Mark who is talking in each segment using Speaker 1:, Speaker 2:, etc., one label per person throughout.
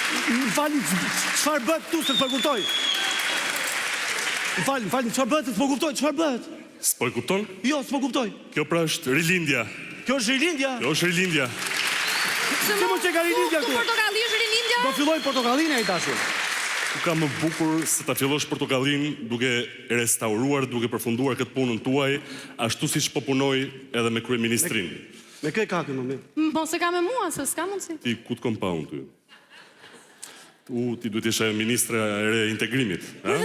Speaker 1: Më falni, çfarë bëhet këtu se s'po kuptoj? Më falni, çfarë bëhet se s'po kuptoj? Çfarë bëhet?
Speaker 2: S'po e kupton?
Speaker 1: Jo, s'po kuptoj.
Speaker 2: Kjo pra është rilindja.
Speaker 1: Kjo është rilindja?
Speaker 2: Kjo është rilindja.
Speaker 1: Se mos e ka rilindja këtu.
Speaker 3: Portokalli është rilindja?
Speaker 1: Do filloj portokallin e i dashur.
Speaker 2: Ku ka më bukur se ta fillosh portokallin duke restauruar, duke përfunduar këtë punën tuaj, ashtu siç po punoj edhe me kryeministrin.
Speaker 1: Me kë ka këtu më?
Speaker 3: Mos e ka me mua, se s'ka mundsi.
Speaker 2: Ti ku të kompaun ty? Ti duhet ishe ministre e re integrimit, ha?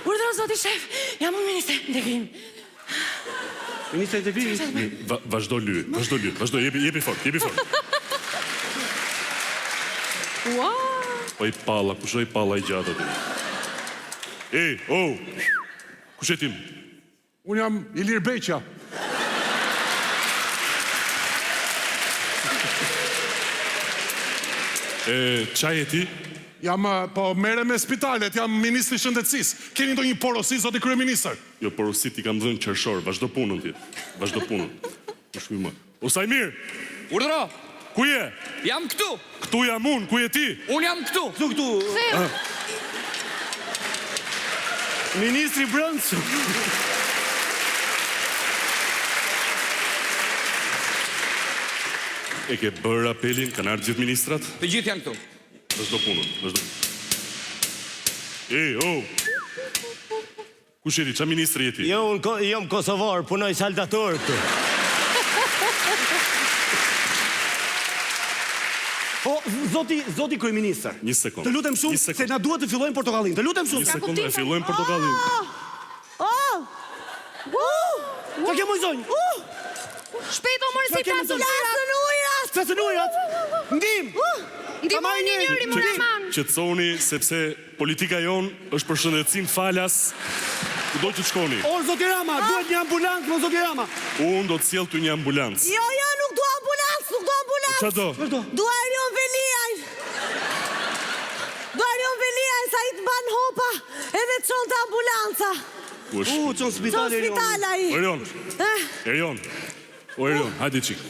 Speaker 3: Urdhëro zoti shef, jam unë ministre integrim.
Speaker 1: Ministre integrimit?
Speaker 2: Vazhdo lyt, jepi fort.
Speaker 3: Ua!
Speaker 2: Oj palla, kush oj palla i gjatë aty? Kush e tim?
Speaker 4: Unë jam Ilir Beqa.
Speaker 2: Çaj e ti?
Speaker 4: Jam, po mere me spitalet, jam ministri shëndetësisë. Keni ndonjë porosi, zoti kryeministër?
Speaker 2: Jo, porosit i kam dhënë qershor, vazhdo punën ti. Vazhdo punën. Osajmir!
Speaker 5: Urdhëro!
Speaker 2: Ku je?
Speaker 5: Jam këtu!
Speaker 2: Këtu jam unë, ku je ti?
Speaker 5: Unë jam këtu!
Speaker 1: Këtu. Ministri Brendshëm.
Speaker 2: E ke bërë apelin, kanë ardhur gjithë ministrat?
Speaker 5: Të gjithë janë këtu.
Speaker 2: Vazhdo punën, vazhdo. Kush je ti? Çfarë ministri je ti?
Speaker 6: Jo, unë jam kosovar, punoj saldator këtu.
Speaker 1: Po, zoti kryeministër.
Speaker 2: Një sekond.
Speaker 1: Të lutem shumë se na duhet të fillojmë portokallin. Të lutem shumë.
Speaker 2: Një sekond, e fillojmë portokallin.
Speaker 1: Çka ke mujzonj?
Speaker 3: Shpejt o mori si
Speaker 1: Flasën ujrat. Ndim.
Speaker 3: Ndihmoni njëri Muraman.
Speaker 2: Qetësoni sepse politika jon është për shëndetësim falas. Kudo që të shkoni.
Speaker 1: O, zoti Rama, duhet një ambulancë, mo zoti Rama.
Speaker 2: Unë do të sjell ty një ambulancë.
Speaker 7: Jo, nuk do ambulancë.
Speaker 2: Çfarë do?
Speaker 7: Do Arion Veliaj. Sa i të ban hopa edhe të qonë të ambulanca.
Speaker 1: Qonë spital
Speaker 2: Erion. Erion, hajde qik.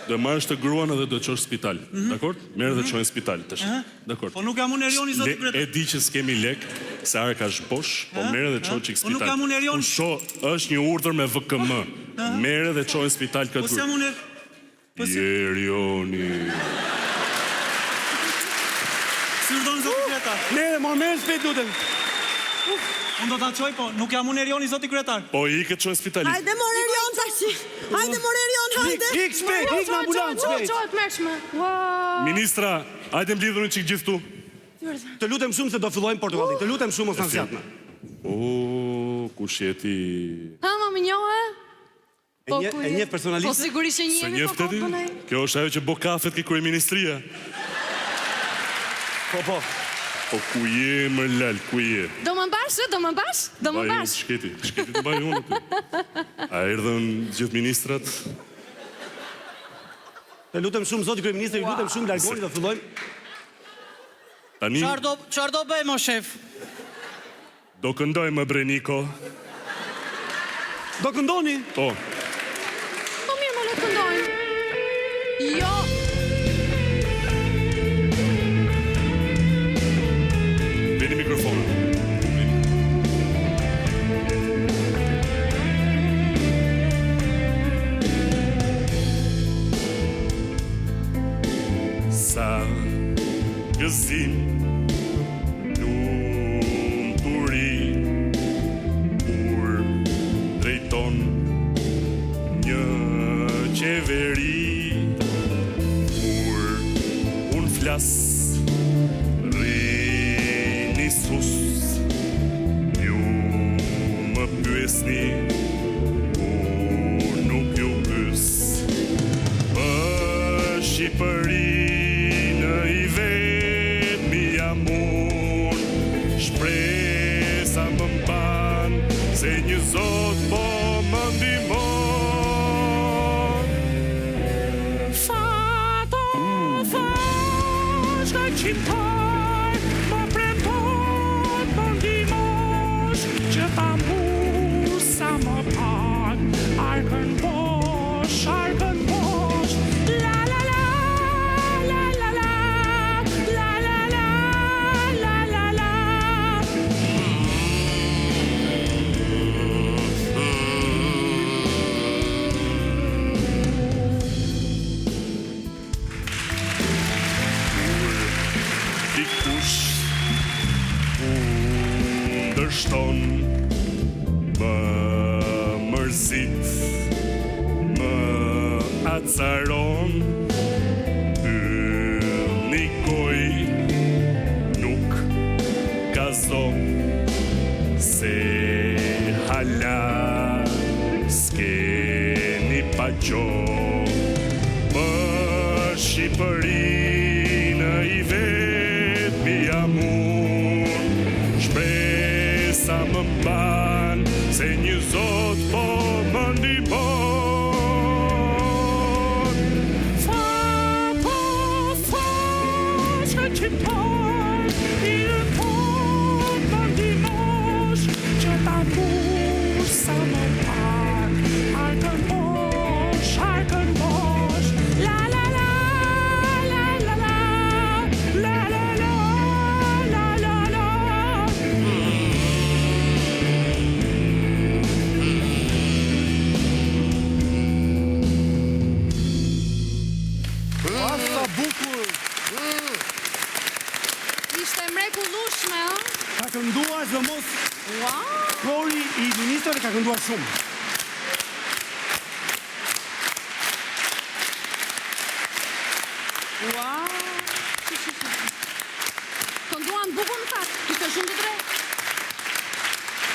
Speaker 2: Do marrësh të gruan edhe do të qosh spital. Dakor? Merë dhe qojnë spital tash. Dakor.
Speaker 8: Po nuk jam unë Erioni zoti kryetar.
Speaker 2: E di që s'kemi lek, se are ka zhbosh, po merë dhe qojnë qik spital.
Speaker 8: Po nuk jam unë Erioni.
Speaker 2: Unë sho është një urdhër me VKM. Merë dhe qojnë spital këtë
Speaker 8: Po s'jam unë
Speaker 2: Erioni.
Speaker 8: Si urdhon zoti kryetar?
Speaker 1: Merë shpejt lutem.
Speaker 8: Unë do ta çoj, po nuk jam unë Erioni zoti kryetar.
Speaker 2: Po i këtë qojnë spitali.
Speaker 7: Hajde mor Erion tash. Hajde mor Erion, hajde.
Speaker 1: Ik shpejt, ik në ambulancë shpejt.
Speaker 3: Qohet mërshme.
Speaker 2: Ministra, hajde mblidhuni qik gjithë tu.
Speaker 1: Të lutem shumë se do fillojmë portokallin. Të lutem shumë mos na zgjatna.
Speaker 2: Kush je ti?
Speaker 3: Ha, më njohë?
Speaker 1: E një personalisht?
Speaker 3: Po sigurisht që
Speaker 2: Se
Speaker 3: njemi
Speaker 2: njeftë ti? Kjo është ajo që bo kafet ke kryeministria.
Speaker 1: Po.
Speaker 2: Po ku je më lal, ku je?
Speaker 3: Do më bash?
Speaker 2: Shketi të baj unë ty. A erdhën gjithë ministrat?
Speaker 1: Të lutem shumë zoti kryeministër, ju lutem shumë largoni do fillojmë.
Speaker 2: Tani
Speaker 8: Çfarë do bëjmë o shef?
Speaker 2: do këndoj më Breniko.
Speaker 1: Do këndoni?
Speaker 2: Po.
Speaker 3: Po mirë, më le këndojmë. Jo.
Speaker 2: Vini mikrofonën. Sa gëzim lumë turi kur drejton një qeveri kur unë flas rini sus ju më pyesni unë nuk ju pys Shqipërinë i vetmi jam unë shpresa më mban se një zot po më ndihmon Fato fosh ka qimtar më premton më ndihmosh që ta mbush sa më pak arkën bosh la la la la la la la la la la Dikush ndërshton, më mërzit, më acaron, një goj nuk ka zon, se hala s'keni pa gjo. Më Shqipërinë i vetë mi amun, shpresa më mban, se një zot po më ndihmon. Fa, shkëlqimtar, i rëpon më ndihmosh, që ta mbush sa më pak, hajkën mosh, la la la, la la la, la la la, la la la.
Speaker 1: Sa bukur.
Speaker 3: Ishte mrekullueshme, ëh?
Speaker 1: Ka kënduar dhe mos
Speaker 3: Wow!
Speaker 1: kori i ministrave ka kënduar shumë.
Speaker 3: Wow! Kënduan bukur në fakt, ishte shumë të drejtë.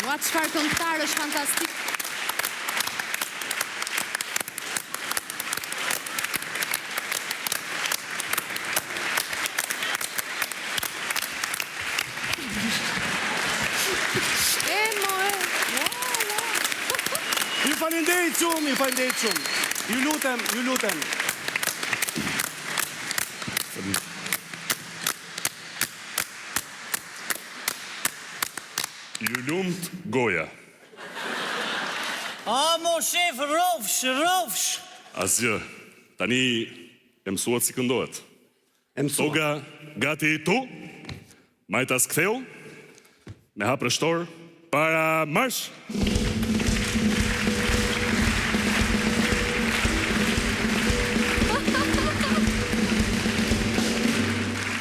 Speaker 3: Ua, çfarë këngëtar është fantastik.
Speaker 1: Ju falenderit shumë, Ju lutem.
Speaker 2: Ju lumt goja.
Speaker 6: A, mo shef, rofsh.
Speaker 2: Asgjë. Tani e mësuat si këndohet. Toga gati tu, majtas ktheu, me hap rështor, para marsh.